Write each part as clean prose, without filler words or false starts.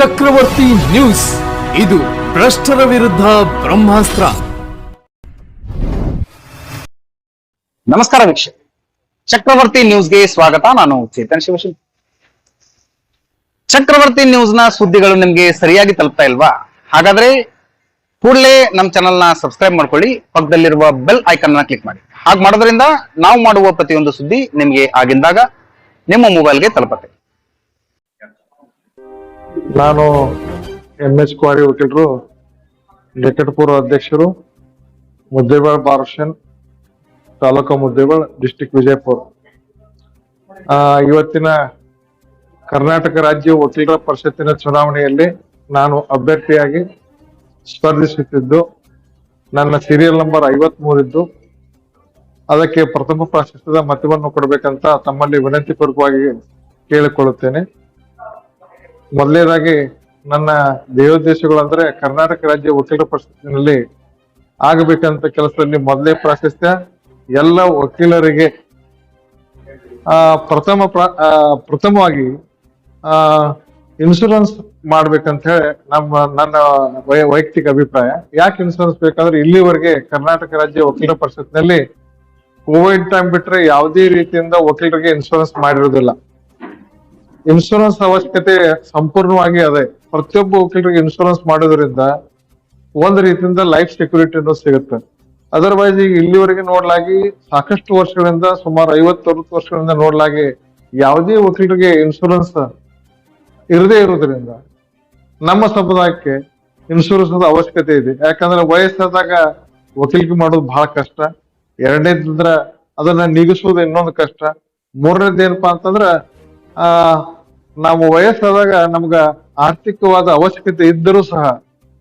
ಚಕ್ರವರ್ತಿ news, ಇದು ಭ್ರಷ್ಟರ ವಿರುದ್ಧ ಬ್ರಹ್ಮಾಸ್ತ್ರ. ನಮಸ್ಕಾರ ವೀಕ್ಷಕ, ಚಕ್ರವರ್ತಿ ನ್ಯೂಸ್ಗೆ ಸ್ವಾಗತ. ನಾನು ಚೇತನ್ ಶಿವಶಿಲ್. ಚಕ್ರವರ್ತಿ ನ್ಯೂಸ್ ನ ಸುದ್ದಿಗಳು ನಿಮ್ಗೆ ಸರಿಯಾಗಿ ತಲುಪ್ತಾ ಇಲ್ವಾ? ಹಾಗಾದ್ರೆ ಕೂಡಲೇ ನಮ್ಮ ಚಾನಲ್ ನ ಸಬ್ಸ್ಕ್ರೈಬ್ ಮಾಡ್ಕೊಳ್ಳಿ, ಪಕ್ಕದಲ್ಲಿರುವ ಬೆಲ್ ಐಕಾನ್ ನ ಕ್ಲಿಕ್ ಮಾಡಿ. ಹಾಗೆ ಮಾಡೋದ್ರಿಂದ ನಾವು ಮಾಡುವ ಪ್ರತಿಯೊಂದು ಸುದ್ದಿ ನಿಮ್ಗೆ ಆಗಿಂದಾಗ ನಿಮ್ಮ ಮೊಬೈಲ್ಗೆ ತಲುಪುತ್ತೆ. ನಾನು MS ಕ್ವಾರಿ ವಕೀಲರು, ವೆಂಕಟಪುರ ಅಧ್ಯಕ್ಷರು, ಮುದ್ದೇಬೇಳ ಬಾರ್ಷನ್, ತಾಲೂಕು ಮುದ್ದೇಬೇಳ, ಡಿಸ್ಟಿಕ್ ವಿಜಯಪುರ. ಇವತ್ತಿನ ಕರ್ನಾಟಕ ರಾಜ್ಯ ವಕೀಲರ ಪರಿಷತ್ತಿನ ಚುನಾವಣೆಯಲ್ಲಿ ನಾನು ಅಭ್ಯರ್ಥಿಯಾಗಿ ಸ್ಪರ್ಧಿಸುತ್ತಿದ್ದು, ನನ್ನ ಸೀರಿಯಲ್ ನಂಬರ್ 53 ಇದ್ದು, ಅದಕ್ಕೆ ಪ್ರಥಮ ಪ್ರಾಶಸ್ತ್ಯದ ಮತವನ್ನು ಕೊಡಬೇಕಂತ ತಮ್ಮಲ್ಲಿ ವಿನಂತಿ ಪೂರ್ವಕವಾಗಿ ಕೇಳಿಕೊಳ್ಳುತ್ತೇನೆ. ಮೊದಲನೇದಾಗಿ ನನ್ನ ಧ್ಯೇಯೋದ್ದೇಶಗಳು ಅಂದ್ರೆ ಕರ್ನಾಟಕ ರಾಜ್ಯ ವಕೀಲರ ಪರಿಷತ್ತಿನಲ್ಲಿ ಆಗಬೇಕಂತ ಕೆಲಸದಲ್ಲಿ ಮೊದಲೇ ಪ್ರಾಶಸ್ತ್ಯ ಎಲ್ಲ ವಕೀಲರಿಗೆ ಪ್ರಥಮವಾಗಿ ಇನ್ಶೂರೆನ್ಸ್ ಮಾಡ್ಬೇಕಂತ ಹೇಳಿ ನನ್ನ ವೈಯಕ್ತಿಕ ಅಭಿಪ್ರಾಯ. ಯಾಕೆ ಇನ್ಶೂರೆನ್ಸ್ ಬೇಕಂದ್ರೆ ಇಲ್ಲಿವರೆಗೆ ಕರ್ನಾಟಕ ರಾಜ್ಯ ವಕೀಲರ ಪರಿಷತ್ನಲ್ಲಿ ಕೋವಿಡ್ ಟೈಮ್ ಬಿಟ್ರೆ ಯಾವುದೇ ರೀತಿಯಿಂದ ವಕೀಲರಿಗೆ ಇನ್ಶೂರೆನ್ಸ್ ಮಾಡಿರೋದಿಲ್ಲ. ಇನ್ಶೂರೆನ್ಸ್ ಅವಶ್ಯಕತೆ ಸಂಪೂರ್ಣವಾಗಿ ಅದೇ. ಪ್ರತಿಯೊಬ್ಬ ವಕೀಲರಿಗೆ ಇನ್ಶೂರೆನ್ಸ್ ಮಾಡೋದ್ರಿಂದ ಒಂದು ರೀತಿಯಿಂದ ಲೈಫ್ ಸೆಕ್ಯೂರಿಟಿ ಅನ್ನೋದು ಸಿಗುತ್ತೆ. ಅದರ್ವೈಸ್ ಈಗ ಇಲ್ಲಿವರೆಗೆ ನೋಡ್ಲಾಗಿ ಸಾಕಷ್ಟು ವರ್ಷಗಳಿಂದ, ಸುಮಾರು 50-60 ವರ್ಷಗಳಿಂದ ನೋಡ್ಲಾಗಿ ಯಾವುದೇ ವಕೀಲರಿಗೆ ಇನ್ಶೂರೆನ್ಸ್ ಇರದೇ ಇರೋದ್ರಿಂದ ನಮ್ಮ ಸಮುದಾಯಕ್ಕೆ ಇನ್ಶೂರೆನ್ಸ್ ಅವಶ್ಯಕತೆ ಇದೆ. ಯಾಕಂದ್ರೆ ವಯಸ್ಸಾದಾಗ ವಕೀಲಿಕೆ ಮಾಡೋದು ಬಹಳ ಕಷ್ಟ. ಎರಡನೇದಂದ್ರ ಅದನ್ನ ನೀಗಿಸುವುದು ಇನ್ನೊಂದು ಕಷ್ಟ. ಮೂರನೇದು ಏನಪ್ಪಾ ಅಂತಂದ್ರ ನಾವು ವಯಸ್ಸಾದಾಗ ನಮ್ಗ ಆರ್ಥಿಕವಾದ ಅವಶ್ಯಕತೆ ಇದ್ದರೂ ಸಹ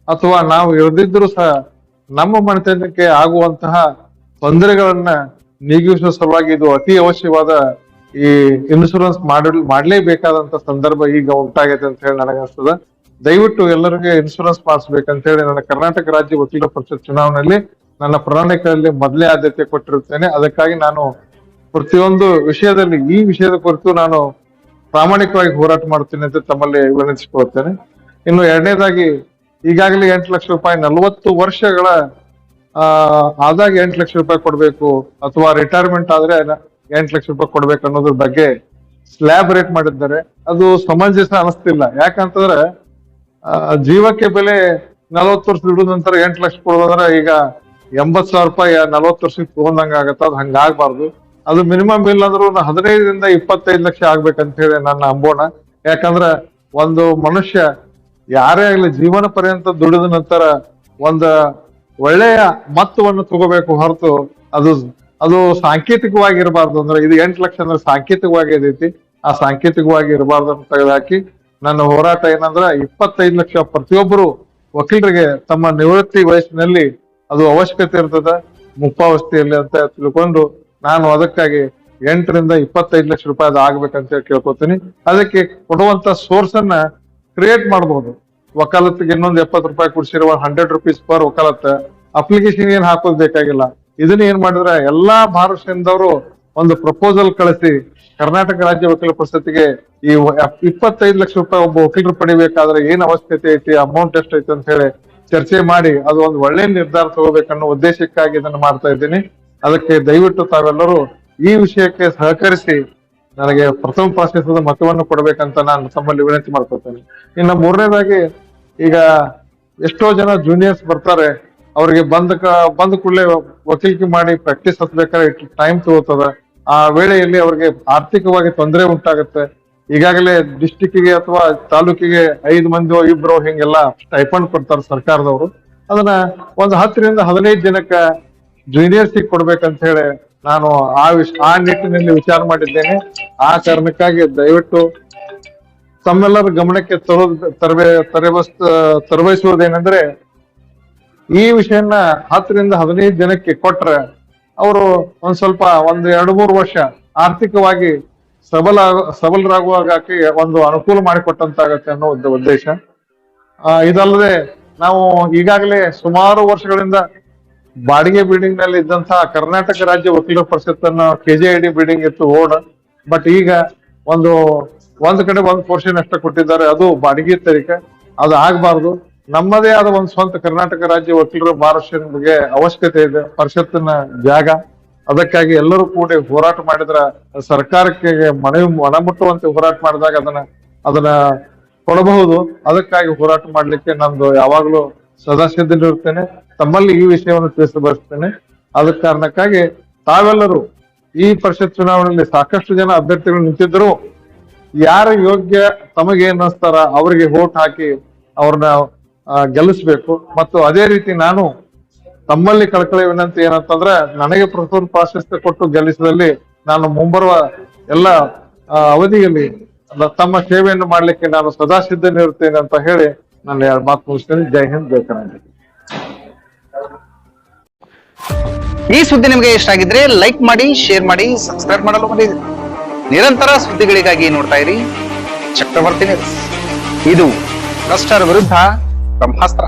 ಅಥವಾ ನಾವು ಇರದಿದ್ದರೂ ಸಹ ನಮ್ಮ ಮನೆತನಕ್ಕೆ ಆಗುವಂತಹ ತೊಂದರೆಗಳನ್ನ ನೀಗಿಸುವ ಸಲುವಾಗಿ ಇದು ಅತಿ ಅವಶ್ಯವಾದ ಈ ಇನ್ಶೂರೆನ್ಸ್ ಮಾಡ್ಲೇಬೇಕಾದಂತ ಸಂದರ್ಭ ಈಗ ಉಂಟಾಗೈತೆ ಅಂತ ಹೇಳಿ ನನಗನ್ಸ್ತದ. ದಯವಿಟ್ಟು ಎಲ್ಲರಿಗೆ ಇನ್ಶೂರೆನ್ಸ್ ಮಾಡಿಸ್ಬೇಕಂತ ಹೇಳಿ ನನ್ನ ಕರ್ನಾಟಕ ರಾಜ್ಯ ವಕೀಲರ ಪರಿಷತ್ ಚುನಾವಣೆಯಲ್ಲಿ ನನ್ನ ಪ್ರಣಾಳಿಕೆಯಲ್ಲಿ ಮೊದಲೇ ಆದ್ಯತೆ ಕೊಟ್ಟಿರುತ್ತೇನೆ. ಅದಕ್ಕಾಗಿ ನಾನು ಪ್ರತಿಯೊಂದು ವಿಷಯದಲ್ಲಿ ಈ ವಿಷಯದ ಕುರಿತು ನಾನು ಪ್ರಾಮಾಣಿಕವಾಗಿ ಹೋರಾಟ ಮಾಡ್ತೀನಿ ಅಂತ ತಮ್ಮಲ್ಲಿ ವಿನಂತಿಸಿಕೊಳ್ತೇನೆ. ಇನ್ನು ಎರಡನೇದಾಗಿ ಈಗಾಗಲೇ 8 ಲಕ್ಷ ರೂಪಾಯಿ 40 ವರ್ಷಗಳ ಆದಾಗ 8 ಲಕ್ಷ ರೂಪಾಯಿ ಕೊಡ್ಬೇಕು, ಅಥವಾ ರಿಟೈರ್ಮೆಂಟ್ ಆದ್ರೆ 8 ಲಕ್ಷ ರೂಪಾಯಿ ಕೊಡ್ಬೇಕು ಅನ್ನೋದ್ರ ಬಗ್ಗೆ ಸ್ಲ್ಯಾಬ್ ರೇಟ್ ಮಾಡಿದ್ದಾರೆ. ಅದು ಸಮಂಜಸ ಅನಿಸ್ತಿಲ್ಲ. ಯಾಕಂತಂದ್ರೆ ಜೀವಕ್ಕೆ ಬೆಲೆ 40 ವರ್ಷ ದುಡಿದ ನಂತರ 8 ಲಕ್ಷ ಕೊಡೋದಂದ್ರೆ ಈಗ 80,000 ರೂಪಾಯಿ 40 ವರ್ಷಕ್ಕೆ ತಗೊಂಡಂಗ ಆಗತ್ತ. ಅದು ಹಂಗಾಗ್ಬಾರ್ದು. ಅದು ಮಿನಿಮಮ್ ಇಲ್ಲ ಅಂದ್ರೂ 15ರಿಂದ 25 ಲಕ್ಷ ಆಗ್ಬೇಕಂತ ಹೇಳಿ ನನ್ನ ಅಂಬೋಣ. ಯಾಕಂದ್ರ ಒಂದು ಮನುಷ್ಯ ಯಾರೇ ಆಗ್ಲಿ ಜೀವನ ಪರ್ಯಂತ ದುಡಿದ ನಂತರ ಒಂದು ಒಳ್ಳೆಯ ಮೊತ್ತವನ್ನು ತಗೋಬೇಕು ಹೊರತು ಅದು ಸಾಂಕೇತಿಕವಾಗಿ ಇರಬಾರ್ದು. ಅಂದ್ರೆ ಇದು 8 ಲಕ್ಷ ಅಂದ್ರೆ ಸಾಂಕೇತಿಕವಾಗಿ ಇದೈತಿ. ಆ ಸಾಂಕೇತಿಕವಾಗಿ ಇರಬಾರ್ದು ಅಂತ ತೆಗೆದುಹಾಕಿ ನನ್ನ ಹೋರಾಟ ಏನಂದ್ರ 25 ಲಕ್ಷ ಪ್ರತಿಯೊಬ್ಬರು ವಕೀಲರಿಗೆ ತಮ್ಮ ನಿವೃತ್ತಿ ವಯಸ್ಸಿನಲ್ಲಿ ಅದು ಅವಶ್ಯಕತೆ ಇರ್ತದ, ಮುಪ್ಪಾವಸ್ಥೆಯಲ್ಲಿ ಅಂತ ತಿಳ್ಕೊಂಡು ನಾನು ಅದಕ್ಕಾಗಿ 8ರಿಂದ 25 ಲಕ್ಷ ರೂಪಾಯಿ ಅದು ಆಗ್ಬೇಕಂತ ಹೇಳಿ ಕೇಳ್ಕೊತೀನಿ. ಅದಕ್ಕೆ ಕೊಡುವಂತ ಸೋರ್ಸ್ ಅನ್ನ ಕ್ರಿಯೇಟ್ ಮಾಡ್ಬೋದು. ವಕಾಲತ್ತಿಗೆ ಇನ್ನೊಂದು 70 ರೂಪಾಯಿ ಕೊಡ್ಸಿರುವ 100 ರೂಪೀಸ್ ಪರ್ ವಕಾಲತ್. ಅಪ್ಲಿಕೇಶನ್ ಏನ್ ಹಾಕೋದ್ ಬೇಕಾಗಿಲ್ಲ. ಇದನ್ನ ಏನ್ ಮಾಡಿದ್ರೆ ಎಲ್ಲಾ ಭಾರತದವರು ಒಂದು ಪ್ರಪೋಸಲ್ ಕಳಿಸಿ ಕರ್ನಾಟಕ ರಾಜ್ಯ ವಕೀಲರ ಪರಿಷತ್ತಿಗೆ ಈ 25 ಲಕ್ಷ ರೂಪಾಯಿ ಒಬ್ಬ ವಕೀಲರು ಪಡಿಬೇಕಾದ್ರೆ ಏನ್ ಅವಶ್ಯಕತೆ ಐತಿ, ಅಮೌಂಟ್ ಎಷ್ಟು ಐತಿ ಅಂತ ಹೇಳಿ ಚರ್ಚೆ ಮಾಡಿ ಅದು ಒಂದು ಒಳ್ಳೆ ನಿರ್ಧಾರ ತಗೋಬೇಕನ್ನೋ ಉದ್ದೇಶಕ್ಕಾಗಿ ಇದನ್ನು ಮಾಡ್ತಾ ಇದ್ದೀನಿ. ಅದಕ್ಕೆ ದಯವಿಟ್ಟು ತಾವೆಲ್ಲರೂ ಈ ವಿಷಯಕ್ಕೆ ಸಹಕರಿಸಿ ನನಗೆ ಪ್ರಥಮ ಪ್ರಾಶಸ್ತ್ಯದ ಮತವನ್ನು ಕೊಡಬೇಕಂತ ನಾನು ತಮ್ಮಲ್ಲಿ ವಿನಂತಿ ಮಾಡ್ಕೊಳ್ತೇನೆ. ಇನ್ನು ಮೂರನೇದಾಗಿ, ಈಗ ಎಷ್ಟೋ ಜನ ಜೂನಿಯರ್ಸ್ ಬರ್ತಾರೆ, ಅವ್ರಿಗೆ ಬಂದ ಕೂಡಲೇ ವಕೀಲಿಕೆ ಮಾಡಿ ಪ್ರಾಕ್ಟೀಸ್ ಹತ್ಬೇಕಾದ್ರೆ ಟೈಮ್ ತಗೋತದ. ಆ ವೇಳೆಯಲ್ಲಿ ಅವ್ರಿಗೆ ಆರ್ಥಿಕವಾಗಿ ತೊಂದರೆ ಉಂಟಾಗುತ್ತೆ. ಈಗಾಗಲೇ ಡಿಸ್ಟಿಕ್ಗೆ ಅಥವಾ ತಾಲೂಕಿಗೆ 5 ಮಂದಿ 2 ಹಿಂಗೆಲ್ಲ ಸ್ಟೈಫಂಡ್ ಕೊಡ್ತಾರೆ ಸರ್ಕಾರದವರು. ಅದನ್ನ ಒಂದು 10ರಿಂದ 15 ಜನಕ್ಕ ಜೂನಿಯರ್ಸಿಗೆ ಕೊಡ್ಬೇಕಂತ ಹೇಳಿ ನಾನು ಆ ನಿಟ್ಟಿನಲ್ಲಿ ವಿಚಾರ ಮಾಡಿದ್ದೇನೆ. ಆ ಕಾರಣಕ್ಕಾಗಿ ದಯವಿಟ್ಟು ತಮ್ಮೆಲ್ಲರ ಗಮನಕ್ಕೆ ತರವಹಿಸುವುದೇನೆಂದ್ರೆ, ಈ ವಿಷಯನ 10ರಿಂದ 15 ಜನಕ್ಕೆ ಕೊಟ್ರೆ ಅವರು ಒಂದ್ ಸ್ವಲ್ಪ 1-2-3 ವರ್ಷ ಆರ್ಥಿಕವಾಗಿ ಸಬಲರಾಗುವಾಗಕ್ಕೆ ಒಂದು ಅನುಕೂಲ ಮಾಡಿಕೊಟ್ಟಂತಾಗತ್ತೆ ಅನ್ನೋ ಉದ್ದೇಶ. ಇದಲ್ಲದೆ ನಾವು ಈಗಾಗಲೇ ಸುಮಾರು ವರ್ಷಗಳಿಂದ ಬಾಡಿಗೆ ಬಿಲ್ಡಿಂಗ್ ನಲ್ಲಿ ಇದ್ದಂತಹ ಕರ್ನಾಟಕ ರಾಜ್ಯ ವಕೀಲರ ಪರಿಷತ್ತನ್ನ KJID ಬಿಲ್ಡಿಂಗ್ ಇತ್ತು ಓಡ್. ಬಟ್ ಈಗ ಒಂದ್ ಕಡೆ 1 ಪೋರ್ಷನ್ ಅಷ್ಟೇ ಕೊಟ್ಟಿದ್ದಾರೆ, ಅದು ಬಾಡಿಗೆ ತರಿಕೆ. ಅದು ಆಗ್ಬಾರ್ದು. ನಮ್ಮದೇ ಆದ ಒಂದು ಸ್ವಂತ ಕರ್ನಾಟಕ ರಾಜ್ಯ ವಕೀಲರ ಬಾರ್ ಬಗ್ಗೆ ಅವಶ್ಯಕತೆ ಇದೆ. ಪರಿಷತ್ತಿನ ಜಾಗ, ಅದಕ್ಕಾಗಿ ಎಲ್ಲರೂ ಕೂಡಿ ಹೋರಾಟ ಮಾಡಿದ್ರ ಸರ್ಕಾರಕ್ಕೆ ಮನಮುಟ್ಟುವಂತೆ ಹೋರಾಟ ಮಾಡಿದಾಗ ಅದನ್ನ ಕೊಡಬಹುದು. ಅದಕ್ಕಾಗಿ ಹೋರಾಟ ಮಾಡ್ಲಿಕ್ಕೆ ನಂದು ಯಾವಾಗ್ಲೂ ಸದಾ ಸಿದ್ಧನಿರುತ್ತೇನೆ. ತಮ್ಮಲ್ಲಿ ಈ ವಿಷಯವನ್ನು ತಿಳಿಸಬಯಸ್ತೇನೆ. ಅದ ಕಾರಣಕ್ಕಾಗಿ ತಾವೆಲ್ಲರೂ ಈ ಪರಿಷತ್ ಚುನಾವಣೆಯಲ್ಲಿ ಸಾಕಷ್ಟು ಜನ ಅಭ್ಯರ್ಥಿಗಳು ನಿಂತಿದ್ರು, ಯಾರು ಯೋಗ್ಯ ತಮಗೆ ಅನ್ನಿಸ್ತಾರ ಅವರಿಗೆ ವೋಟ್ ಹಾಕಿ ಅವ್ರನ್ನ ಗೆಲ್ಲಿಸ್ಬೇಕು. ಮತ್ತು ಅದೇ ರೀತಿ ನಾನು ತಮ್ಮಲ್ಲಿ ಕಳಕಳಿ ವಿನಂತಿ ಏನಂತಂದ್ರೆ, ನನಗೆ ಪ್ರಥಮ ಪ್ರಾಶಸ್ತ್ಯ ಕೊಟ್ಟು ಗೆಲ್ಲಿಸಿದಲ್ಲಿ ನಾನು ಮುಂಬರುವ ಎಲ್ಲ ಅವಧಿಯಲ್ಲಿ ತಮ್ಮ ಸೇವೆಯನ್ನು ಮಾಡ್ಲಿಕ್ಕೆ ನಾನು ಸದಾ ಸಿದ್ಧನಿರುತ್ತೇನೆ ಅಂತ ಹೇಳಿ ನಾನು 2 ಮಾತು ಮುಗಿಸ್ತೇನೆ. ಜೈ ಹಿಂದ್, ಜೈ ಕರ್ನಾಟಕ. ಈ ಸುದ್ದಿ ನಿಮಗೆ ಇಷ್ಟ ಆಗಿದ್ರೆ ಲೈಕ್ ಮಾಡಿ, ಶೇರ್ ಮಾಡಿ, ಸಬ್ಸ್ಕ್ರೈಬ್ ಮಾಡಲು ಮರೆಯದಿರಿ. ನಿರಂತರ ಸುದ್ದಿಗಳಿಗಾಗಿ ನೋಡ್ತಾ ಇರಿ ಚಕ್ರವರ್ತಿ ನ್ಯೂಸ್. ಇದು ಭ್ರಷ್ಟರ ವಿರುದ್ಧ ಬ್ರಹ್ಮಾಸ್ತ್ರ.